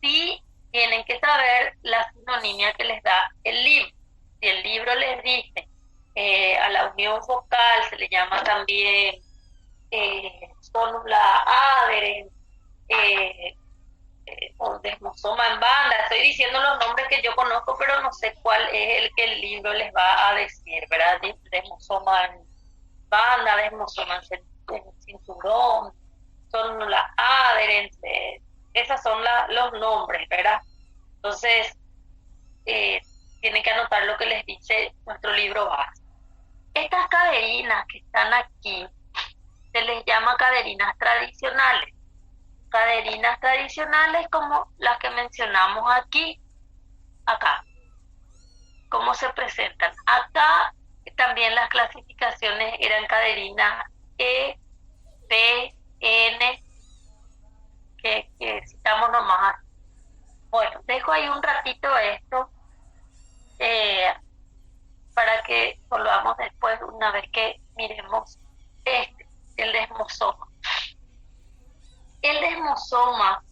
Sí tienen que saber la sinonimia que les da el libro. Si el libro les dice a la unión focal se le llama también sonula adherens, o desmosoma en banda. Estoy diciendo los nombres que yo conozco, pero no sé cuál es el que el libro les va a decir, ¿verdad? Desmosoma en banda, desmosoma en cinturón, sonula adherens, esas son los nombres, ¿verdad? Entonces, tienen que anotar lo que les dice nuestro libro base. Estas caderinas que están aquí se les llama caderinas tradicionales. Caderinas tradicionales como las que mencionamos aquí, acá. ¿Cómo se presentan? Acá también las clasificaciones eran caderinas E, P, N, que citamos nomás. Bueno, dejo ahí un ratito esto para que volvamos después una vez que miremos el desmosoma. El desmosoma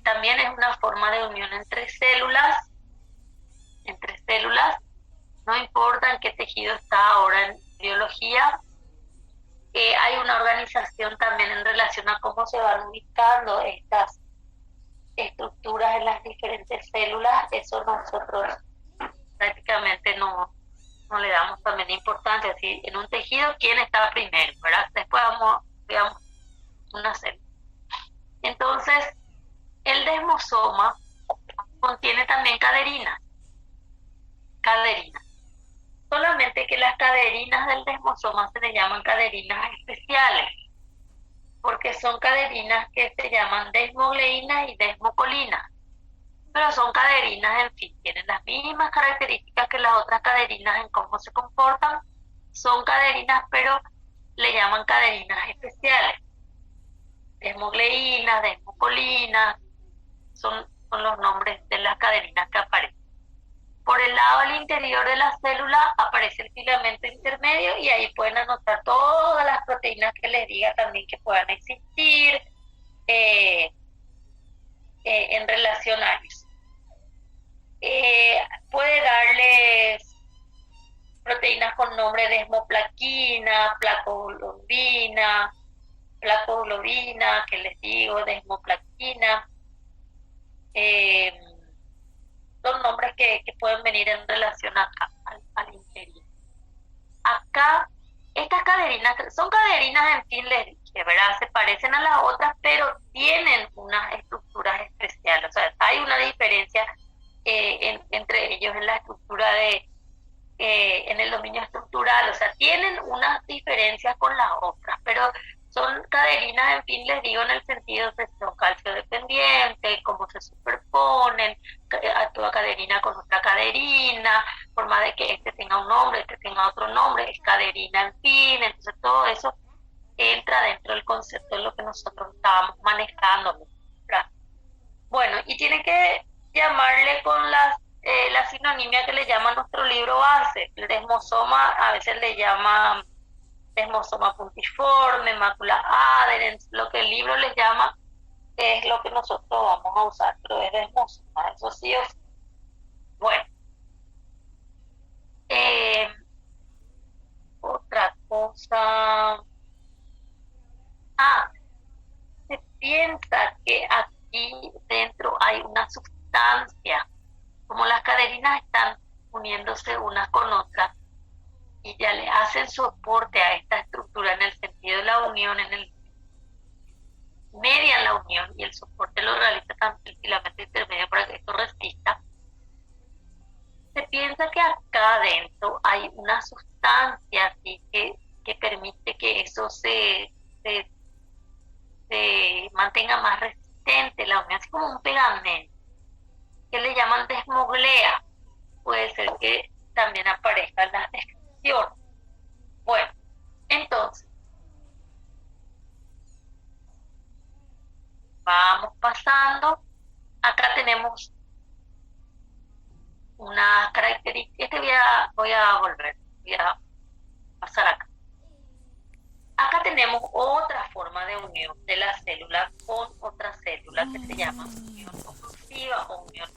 también es una forma de unión entre células, no importa en qué tejido está ahora en biología. Hay una organización también en relación a cómo se van ubicando estas estructuras en las diferentes células. Eso nosotros prácticamente no le damos también importancia. Así, en un tejido, ¿quién está primero? ¿Verdad? Después veamos una célula. Entonces, el desmosoma contiene también caderinas. Solamente que las caderinas del desmosoma se le llaman caderinas especiales, porque son caderinas que se llaman desmogleínas y desmocolinas. Pero son caderinas, en fin, tienen las mismas características que las otras caderinas en cómo se comportan. Son caderinas, pero le llaman caderinas especiales. Desmogleínas, desmocolinas, son los nombres de las caderinas que aparecen. Por el lado del interior de la célula aparece el filamento intermedio y ahí pueden anotar todas las proteínas que les diga también que puedan existir en relación a eso. Puede darles proteínas con nombre de desmoplaquina, placoglobina, que les digo, desmoplaquina. Son nombres que pueden venir en relación acá, al interior. Acá, estas caderinas, son caderinas, en fin, les dije, ¿verdad? Se parecen a las otras, pero tienen unas estructuras especiales. O sea, hay una diferencia entre ellos en la estructura en el dominio estructural. O sea, tienen unas diferencias con las otras, pero son caderinas, en fin, les digo, en el sentido de que son calcio dependientes, cómo se superponen, actúa caderina con otra caderina, por más de que este tenga un nombre, este tenga otro nombre, es caderina, en fin. Entonces todo eso entra dentro del concepto de lo que nosotros estábamos manejando, ¿verdad? Bueno, y tiene que llamarle con la sinonimia que le llama nuestro libro base. El desmosoma a veces le llama desmosoma puntiforme, mácula adherens. Lo que el libro les llama es lo que nosotros vamos a usar, pero es desmosoma, eso sí o sí. Bueno, otra cosa. Se piensa que aquí dentro hay una sustancia, como las caderinas están uniéndose unas con otras y ya le hacen soporte a esta estructura en el sentido de la unión, median la unión y el soporte lo realiza también el filamento intermedio para que esto resista. Se piensa que acá adentro hay una sustancia así que permite que eso se mantenga más resistente la unión, así como un pegamento, que le llaman desmoglea. Puede ser que también aparezca en la descripción. Bueno, entonces, vamos pasando. Acá tenemos una característica, voy a pasar acá. Acá tenemos otra forma de unión de la célula con otra célula que se llama unión oclusiva o unión